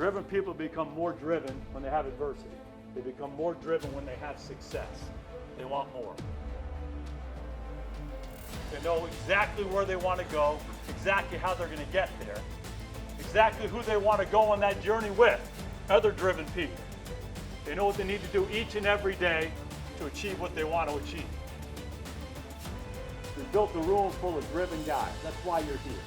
Driven people become more driven when they have adversity. They become more driven when they have success. They want more. They know exactly where they want to go, exactly how they're going to get there, exactly who they want to go on that journey with, other driven people. They know what they need to do each and every day to achieve what they want to achieve. We built a room full of driven guys. That's why you're here.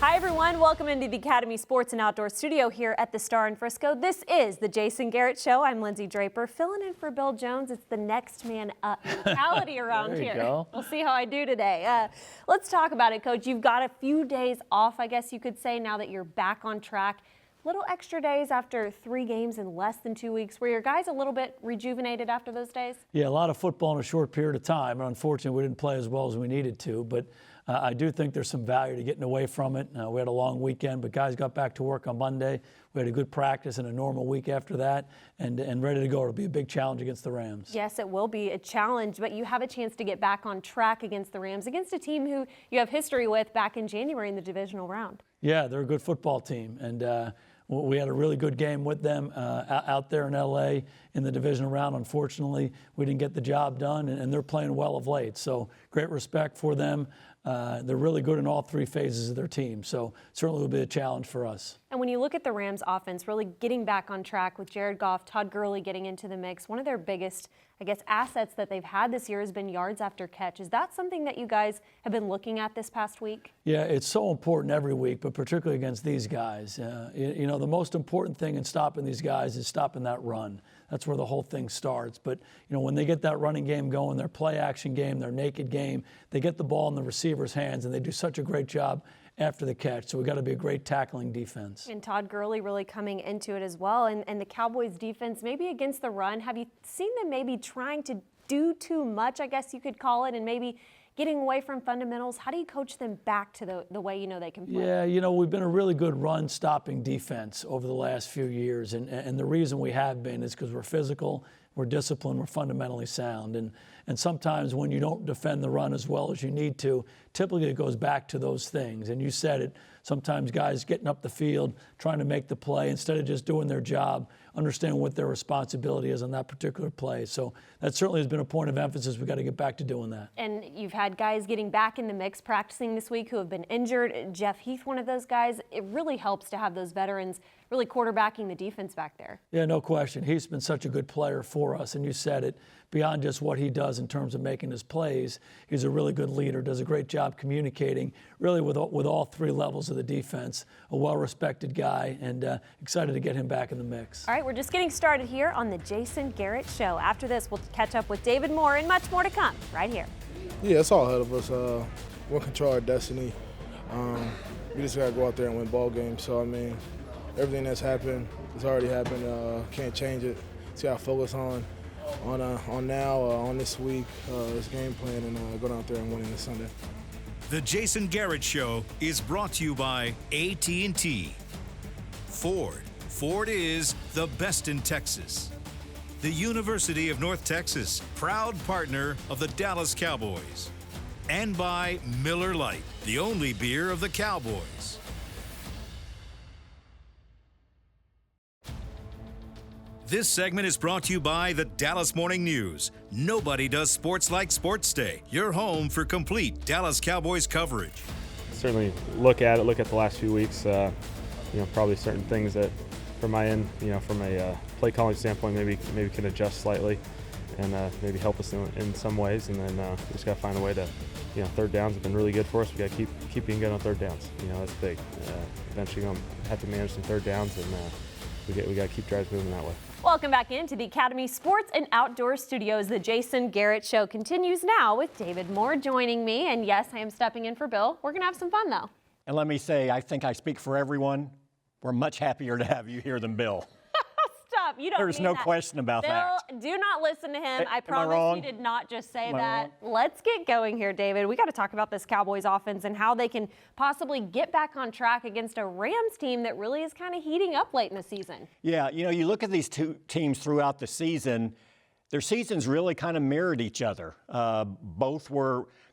Hi, everyone. Welcome into the Academy Sports and Outdoor Studio here at the Star in Frisco. This is the Jason Garrett Show. I'm Lindsay Draper, filling in for Bill Jones. It's the next man up mentality around there you here. Go. We'll see how I do today. Let's talk about it, Coach. You've got a few days off, I guess you could say, now that you're back on track. Little extra days after 3 games in less than 2 weeks. Were your guys a little bit rejuvenated after those days? Yeah, a lot of football in a short period of time. Unfortunately, we didn't play as well as we needed to, but I do think there's some value to getting away from it. We had a long weekend, but guys got back to work on Monday. We had a good practice and a normal week after that, and ready to go. It'll be a big challenge against the Rams. Yes, it will be a challenge, but you have a chance to get back on track against the Rams, against a team who you have history with back in January in the divisional round. Yeah, they're a good football team, and we had a really good game with them out there in L.A. in the divisional round. Unfortunately, we didn't get the job done, and they're playing well of late. So great respect for them. They're really good in all 3 phases of their team, so certainly will be a challenge for us. And when you look at the Rams offense, really getting back on track with Jared Goff, Todd Gurley getting into the mix, one of their biggest, I guess, assets that they've had this year has been yards after catch. Is that something that you guys have been looking at this past week? Yeah, it's so important every week, but particularly against these guys. You know, the most important thing in stopping these guys is stopping that run. That's where the whole thing starts. But, you know, when they get that running game going, their play action game, their naked game, they get the ball in the receiver's hands, and they do such a great job after the catch. So we've got to be a great tackling defense. And Todd Gurley really coming into it as well. And the Cowboys defense, maybe against the run, have you seen them maybe trying to do too much, I guess you could call it, and maybe getting away from fundamentals? How do you coach them back to the way you know they can play? Yeah, you know, we've been a really good run-stopping defense over the last few years, and the reason we have been is because we're physical, we're disciplined, we're fundamentally sound. And sometimes when you don't defend the run as well as you need to, typically it goes back to those things. And you said it, sometimes guys getting up the field, trying to make the play, instead of just doing their job, understanding what their responsibility is on that particular play. So that certainly has been a point of emphasis. We've got to get back to doing that. And you've had guys getting back in the mix, practicing this week, who have been injured. Jeff Heath, one of those guys. It really helps to have those veterans really quarterbacking the defense back there. Yeah, no question. He's been such a good player for us, and you said it. Beyond just what he does in terms of making his plays, he's a really good leader, does a great job communicating, really with all 3 levels of the defense. A well-respected guy, and excited to get him back in the mix. All right, we're just getting started here on the Jason Garrett Show. After this, we'll catch up with David Moore and much more to come right here. Yeah, it's all ahead of us. We'll control our destiny. We just got to go out there and win ball games. So, I mean, everything that's happened has already happened. Can't change it. Just got to focus on now, on this week, this game plan, and go out there and win this Sunday. The Jason Garrett Show is brought to you by AT&T. Ford. Ford is the best in Texas. The University of North Texas, proud partner of the Dallas Cowboys. And by Miller Lite, the only beer of the Cowboys. This segment is brought to you by the Dallas Morning News. Nobody does sports like Sports Day. Your home for complete Dallas Cowboys coverage. Certainly look at the last few weeks. Probably certain things that, from my end, from a play calling standpoint, maybe can adjust slightly, and maybe help us in some ways. And then we just got to find a way to, third downs have been really good for us. We got to keep being good on third downs. That's big. Eventually, going to have to manage some third downs, and we got to keep drives moving that way. Welcome back into the Academy Sports and Outdoor Studios. The Jason Garrett Show continues now with David Moore joining me. And yes, I am stepping in for Bill. We're going to have some fun, though. And let me say, I think I speak for everyone. We're much happier to have you here than Bill. Stop. You don't There's no question about that. Bill, do not listen to him. I promise wrong? you did not just say Am I that. wrong? Let's get going here, David. We got to talk about this Cowboys offense and how they can possibly get back on track against a Rams team that really is kind of heating up late in the season. Yeah, you look at these 2 teams throughout the season, their seasons really kind of mirrored each other. Both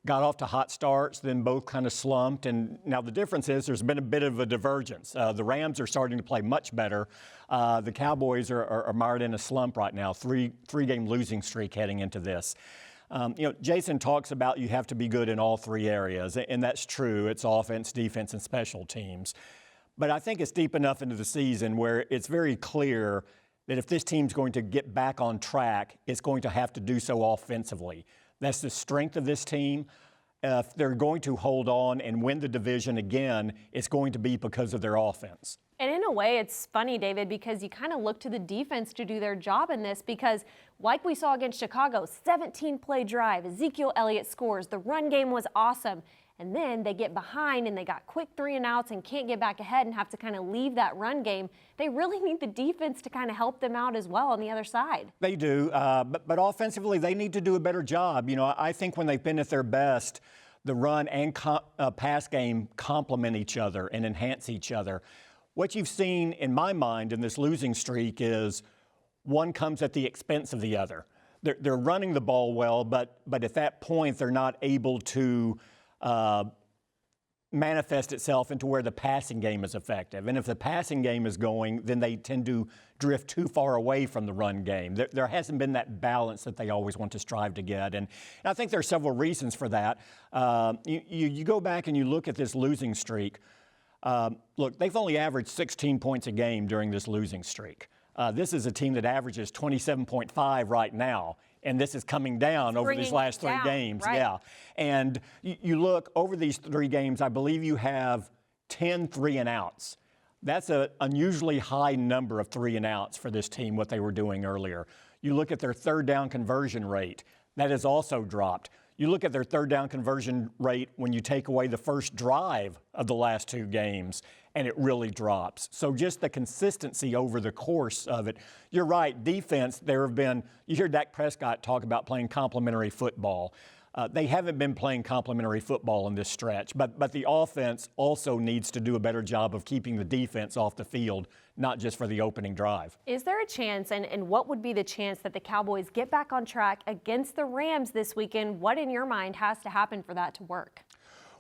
got off to hot starts, then both kind of slumped. And now the difference is there's been a bit of a divergence. The Rams are starting to play much better. The Cowboys are mired in a slump right now, three-game losing streak heading into this. Jason talks about you have to be good in all three areas, and that's true. It's offense, defense, and special teams. But I think it's deep enough into the season where it's very clear that if this team's going to get back on track, it's going to have to do so offensively. That's the strength of this team. If they're going to hold on and win the division again, it's going to be because of their offense. And in a way, it's funny, David, because you kind of look to the defense to do their job in this because, like we saw against Chicago, 17-play drive, Ezekiel Elliott scores, the run game was awesome. And then they get behind and they got quick 3-and-outs and can't get back ahead and have to kind of leave that run game. They really need the defense to kind of help them out as well on the other side. They do, but offensively, they need to do a better job. I think when they've been at their best, the run and pass game complement each other and enhance each other. What you've seen, in my mind, in this losing streak is one comes at the expense of the other. They're running the ball well, but at that point, they're not able to manifest itself into where the passing game is effective. And if the passing game is going, then they tend to drift too far away from the run game. There hasn't been that balance that they always want to strive to get. And I think there are several reasons for that. You go back and you look at this losing streak. Look, they've only averaged 16 points a game during this losing streak. This is a team that averages 27.5 right now. And this is coming down over these last three games. Right. Yeah. And you look over these three games, I believe you have 10 3-and-outs. That's an unusually high number of 3-and-outs for this team, what they were doing earlier. You look at their third down conversion rate. That has also dropped. You look at their third down conversion rate when you take away the first drive of the last two games, and it really drops. So just the consistency over the course of it. You're right, defense, you hear Dak Prescott talk about playing complementary football. They haven't been playing complementary football in this stretch, but the offense also needs to do a better job of keeping the defense off the field, not just for the opening drive. Is there a chance, and what would be the chance that the Cowboys get back on track against the Rams this weekend? What in your mind has to happen for that to work?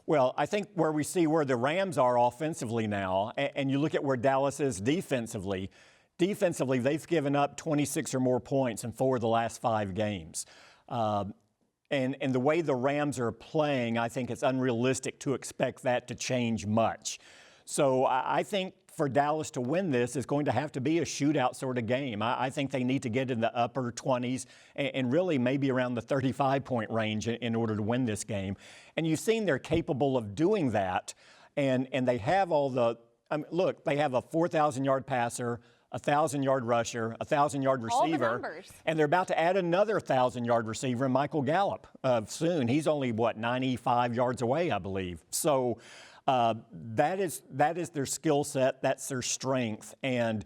Well, I think where we see where the Rams are offensively now, and you look at where Dallas is defensively, they've given up 26 or more points in 4 of the last 5 games. And the way the Rams are playing, I think it's unrealistic to expect that to change much. So I think for Dallas to win this is going to have to be a shootout sort of game. I think they need to get in the upper 20s and really maybe around the 35-point range in order to win this game. And you've seen they're capable of doing that. And they have look, they have a 4,000-yard passer, a 1,000-yard rusher, a 1,000-yard receiver. All the numbers. And they're about to add another 1,000-yard receiver, Michael Gallup, soon. He's only, 95 yards away, I believe. So that is their skill set. That's their strength. And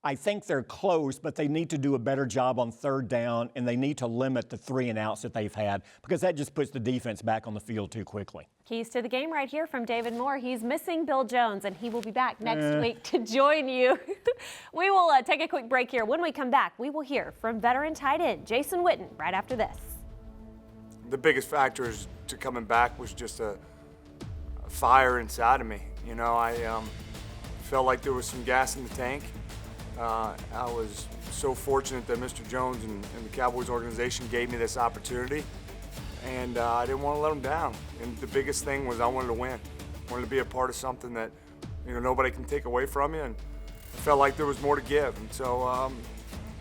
I think they're close, but they need to do a better job on third down, and they need to limit the 3-and-outs that they've had because that just puts the defense back on the field too quickly. Keys to the game right here from David Moore. He's missing Bill Jones, and he will be back next week to join you. We will take a quick break here. When we come back, we will hear from veteran tight end Jason Witten right after this. The biggest factor to coming back was just a fire inside of me. I felt like there was some gas in the tank. I was so fortunate that Mr. Jones and the Cowboys organization gave me this opportunity, and I didn't want to let them down. And the biggest thing was I wanted to win. I wanted to be a part of something that nobody can take away from you, and I felt like there was more to give. And so, I'm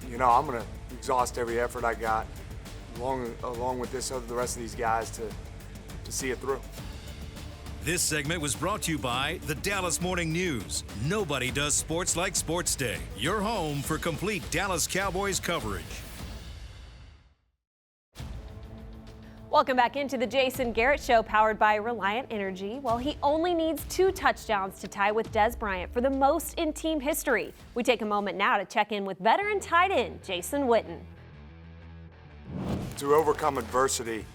going to exhaust every effort I got, along with the rest of these guys to see it through. This segment was brought to you by the Dallas Morning News. Nobody does sports like Sports Day. Your home for complete Dallas Cowboys coverage. Welcome back into the Jason Garrett Show, powered by Reliant Energy. Well, he only needs 2 touchdowns to tie with Des Bryant for the most in team history. We take a moment now to check in with veteran tight end Jason Witten. To overcome adversity,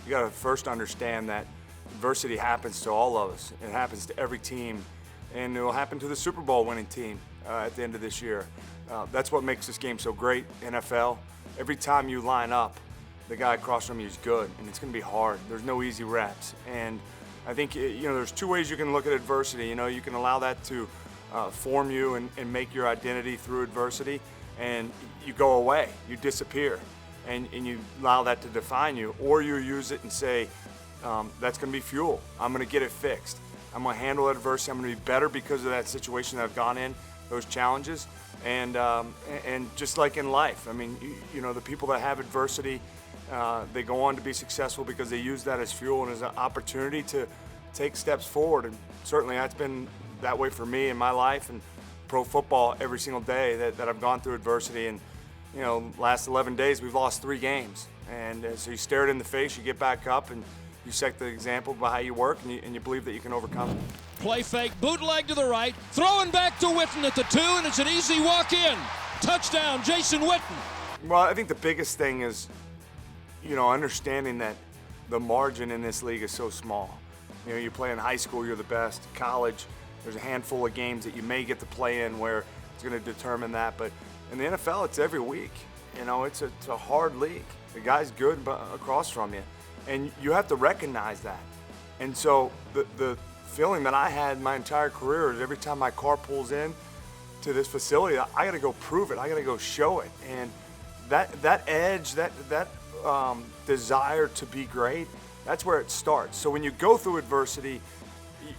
you got to first understand that adversity happens to all of us. It happens to every team, and it will happen to the Super Bowl winning team at the end of this year. That's what makes this game so great. NFL, every time you line up, the guy across from you is good, and it's going to be hard. There's no easy reps. And I think, there's two ways you can look at adversity. You can allow that to form you and make your identity through adversity, and you go away, you disappear, and you allow that to define you. Or you use it and say, that's going to be fuel. I'm going to get it fixed. I'm going to handle adversity. I'm going to be better because of that situation that I've gone in, those challenges. And just like in life, I mean, the people that have adversity, they go on to be successful because they use that as fuel and as an opportunity to take steps forward. And certainly that's been that way for me in my life and pro football every single day that I've gone through adversity. And, last 11 days we've lost 3 games. And so you stare it in the face, you get back up, and you set the example by how you work, and you believe that you can overcome it. Play fake, bootleg to the right, throwing back to Witten at the 2, and it's an easy walk in. Touchdown, Jason Witten. Well, I think the biggest thing is, understanding that the margin in this league is so small. You play in high school, you're the best. College, there's a handful of games that you may get to play in where it's going to determine that. But in the NFL, it's every week. It's a hard league. The guy's good across from you, and you have to recognize that. And so the feeling that I had my entire career is every time my car pulls in to this facility, I got to go prove it. I got to go show it. And that edge, that desire to be great, that's where it starts. So when you go through adversity,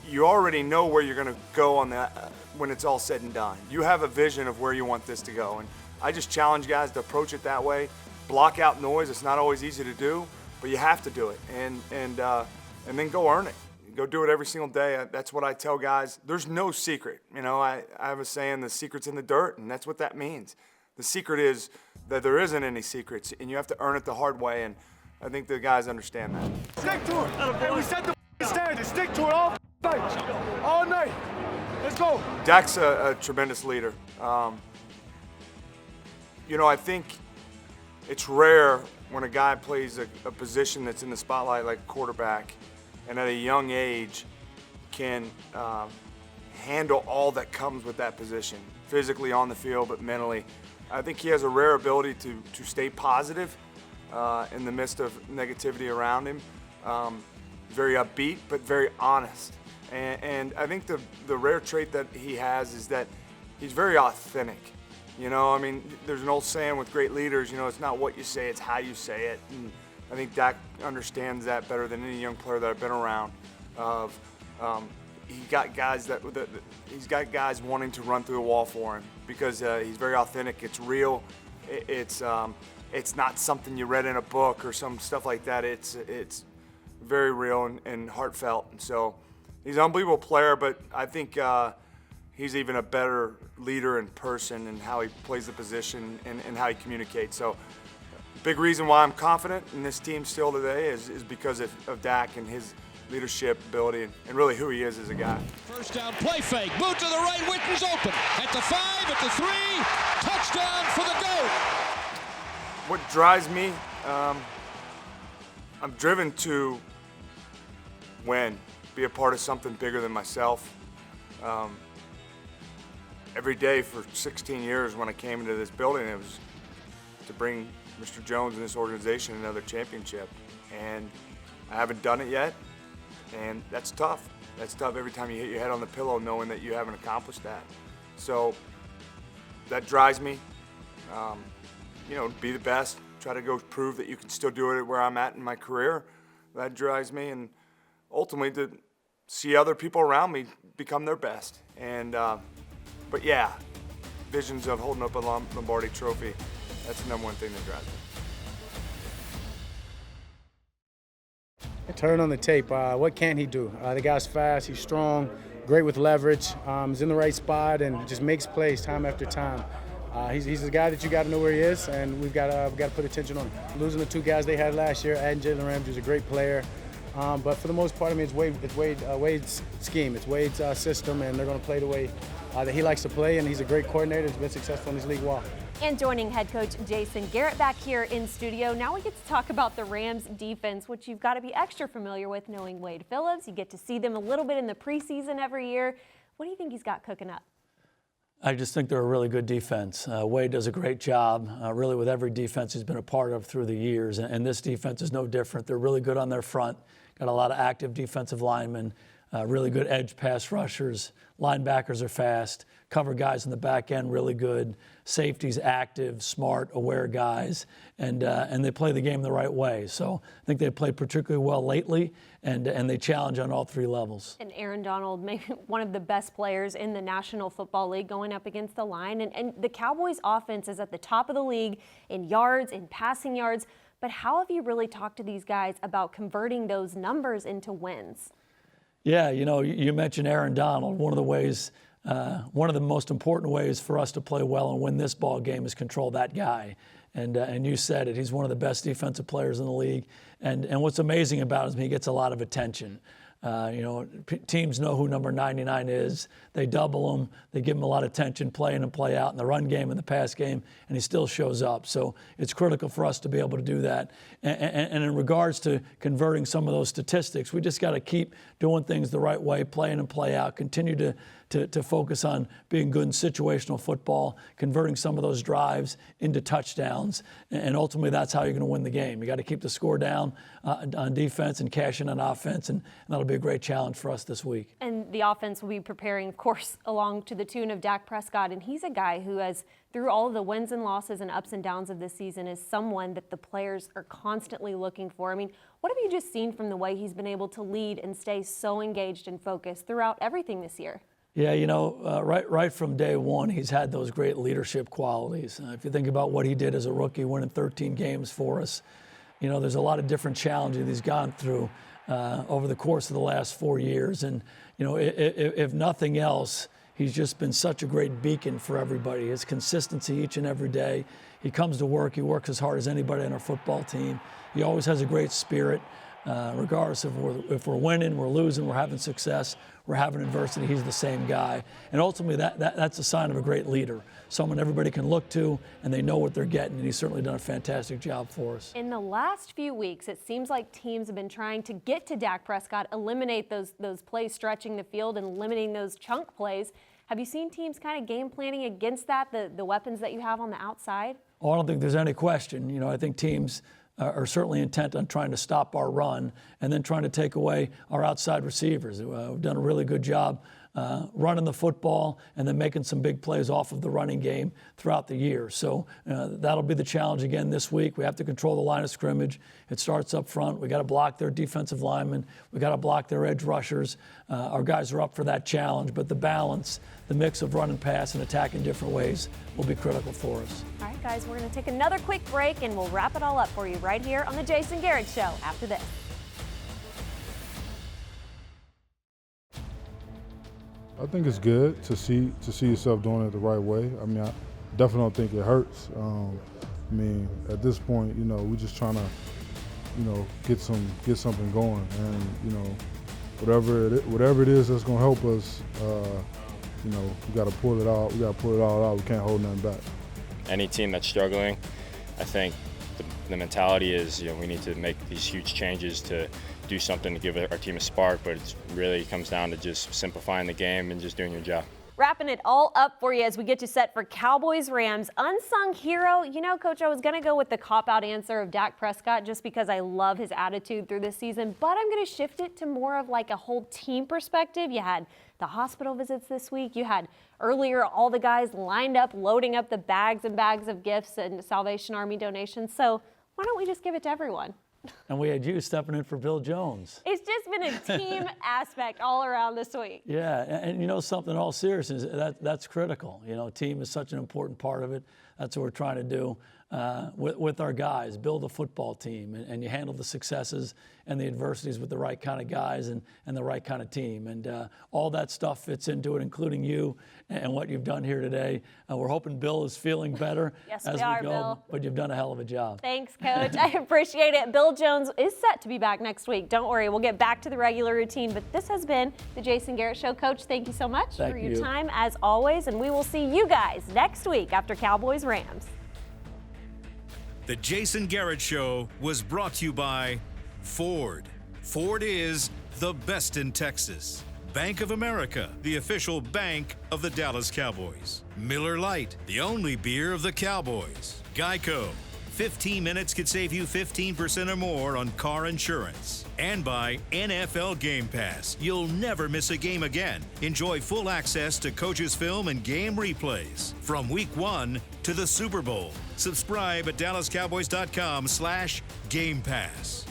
you already know where you're going to go on that when it's all said and done. You have a vision of where you want this to go. And I just challenge guys to approach it that way. Block out noise. It's not always easy to do, but you have to do it. And then go earn it. Go do it every single day. That's what I tell guys. There's no secret. I have a saying, the secret's in the dirt, and that's what that means. The secret is that there isn't any secrets, and you have to earn it the hard way, and I think the guys understand that. Stick to it. Hey, we set the standard. Stick to it all night. All night. Let's go. Dak's a tremendous leader. I think it's rare when a guy plays a position that's in the spotlight like quarterback, and at a young age can handle all that comes with that position, physically on the field, but mentally. I think he has a rare ability to stay positive in the midst of negativity around him. Very upbeat, but very honest. And I think the rare trait that he has is that he's very authentic. There's an old saying with great leaders, it's not what you say, it's how you say it. And I think Dak understands that better than any young player that I've been around. He's got guys wanting to run through a wall for him because he's very authentic. It's real. It's not something you read in a book or some stuff like that. It's very real and heartfelt. And so he's an unbelievable player, but I think he's even a better leader in person and how he plays the position and how he communicates. So big reason why I'm confident in this team still today is because of Dak and his leadership ability and really who he is as a guy. First down, play fake, boot to the right, Witten's open. At the 5, at the 3, touchdown for the GOAT. What drives me, I'm driven to win, be a part of something bigger than myself. Every day for 16 years when I came into this building, it was to bring Mr. Jones and this organization another championship. And I haven't done it yet, and that's tough. That's tough every time you hit your head on the pillow knowing that you haven't accomplished that. So that drives me. Be the best, try to go prove that you can still do it where I'm at in my career. That drives me, and ultimately to see other people around me become their best. And but yeah, visions of holding up a Lombardi trophy, that's the number one thing that drives me. Turn on the tape. What can he do? The guy's fast, he's strong, great with leverage, he's in the right spot and just makes plays time after time. He's the guy that you got to know where he is, and we've got to put attention on him. Losing the 2 guys they had last year, adding Jalen Ramsey, who's a great player. But for the most part, it's Wade's scheme, it's Wade's system, and they're going to play the way that he likes to play, and he's a great coordinator. He's been successful in his league walk. And joining head coach Jason Garrett back here in studio, now we get to talk about the Rams defense, which you've got to be extra familiar with knowing Wade Phillips. You get to see them a little bit in the preseason every year. What do you think he's got cooking up? I just think they're a really good defense. Wade does a great job, really, with every defense he's been a part of through the years. And this defense is no different. They're really good on their front, got a lot of active defensive linemen, really good edge pass rushers. Linebackers are fast, cover guys in the back end really good. Safeties active, smart, aware guys, and they play the game the right way. So I think they played particularly well lately, and they challenge on all three levels. And Aaron Donald, maybe one of the best players in the National Football League, going up against the line. And the Cowboys offense is at the top of the league in yards, in passing yards. But how have you really talked to these guys about converting those numbers into wins? Yeah, you mentioned Aaron Donald. One of the most important ways for us to play well and win this ball game is control that guy. And you said it, he's one of the best defensive players in the league. And what's amazing about him is he gets a lot of attention. Teams know who number 99 is. They double him. They give him a lot of attention, play in and play out in the run game and the pass game, and he still shows up. So it's critical for us to be able to do that. And in regards to converting some of those statistics, we just got to keep doing things the right way, play in and play out, continue to focus on being good in situational football, converting some of those drives into touchdowns, and ultimately that's how you're going to win the game. You got to keep the score down on defense and cash in on offense, and that'll be a great challenge for us this week. And the offense will be preparing, of course, along to the tune of Dak Prescott, and he's a guy who has, through all of the wins and losses and ups and downs of this season, is someone that the players are constantly looking for. I mean, what have you just seen from the way he's been able to lead and stay so engaged and focused throughout everything this year? Yeah, right from day one, he's had those great leadership qualities. If you think about what he did as a rookie, winning 13 games for us, there's a lot of different challenges he's gone through over the course of the last 4 years. And, if nothing else, he's just been such a great beacon for everybody. His consistency each and every day. He comes to work. He works as hard as anybody on our football team. He always has a great spirit. Regardless of if we're winning, we're losing, we're having success, we're having adversity, he's the same guy. And ultimately, that's a sign of a great leader, someone everybody can look to, and they know what they're getting, and he's certainly done a fantastic job for us. In the last few weeks, it seems like teams have been trying to get to Dak Prescott, eliminate those plays stretching the field and limiting those chunk plays. Have you seen teams kind of game planning against that, the weapons that you have on the outside? Oh, I don't think there's any question. I think teams are certainly intent on trying to stop our run and then trying to take away our outside receivers. We've done a really good job running the football and then making some big plays off of the running game throughout the year. So that'll be the challenge again this week. We have to control the line of scrimmage. It starts up front. We got to block their defensive linemen. We got to block their edge rushers. Our guys are up for that challenge, but the balance, the mix of run and pass and attack in different ways will be critical for us. All right, guys, we're going to take another quick break, and we'll wrap it all up for you right here on the Jason Garrett Show after this. I think it's good to see yourself doing it the right way. I mean, I definitely don't think it hurts. At this point, we're just trying to, get something going, and whatever it is that's going to help us, we got to pull it out. We got to pull it all out. We can't hold nothing back. Any team that's struggling, I think the mentality is, we need to make these huge changes to do something to give our team a spark, but it really comes down to just simplifying the game and just doing your job. Wrapping it all up for you as we get you set for Cowboys-Rams. Unsung hero, Coach, I was going to go with the cop-out answer of Dak Prescott just because I love his attitude through this season, but I'm going to shift it to more of like a whole team perspective. You had the hospital visits this week. You had earlier all the guys lined up, loading up the bags and bags of gifts and Salvation Army donations. So why don't we just give it to everyone? And we had you stepping in for Bill Jones. It's just been a team aspect all around this week. Yeah, and something in all seriousness, that's critical. Team is such an important part of it. That's what we're trying to do with our guys, build a football team, and you handle the successes and the adversities with the right kind of guys and the right kind of team. And all that stuff fits into it, including you and what you've done here today. We're hoping Bill is feeling better yes, as we are, go, Bill. But you've done a hell of a job. Thanks, Coach. I appreciate it. Bill Jones is set to be back next week. Don't worry, we'll get back to the regular routine. But this has been the Jason Garrett Show. Coach, thank you so much for your time, as always. And we will see you guys next week after Cowboys-Rams. The Jason Garrett Show was brought to you by Ford. Ford is the best in Texas. Bank of America, the official bank of the Dallas Cowboys. Miller Lite, the only beer of the Cowboys. Geico, 15 minutes could save you 15% or more on car insurance. And by NFL Game Pass. You'll never miss a game again. Enjoy full access to coaches' film and game replays from Week 1 to the Super Bowl. Subscribe at DallasCowboys.com/Game Pass.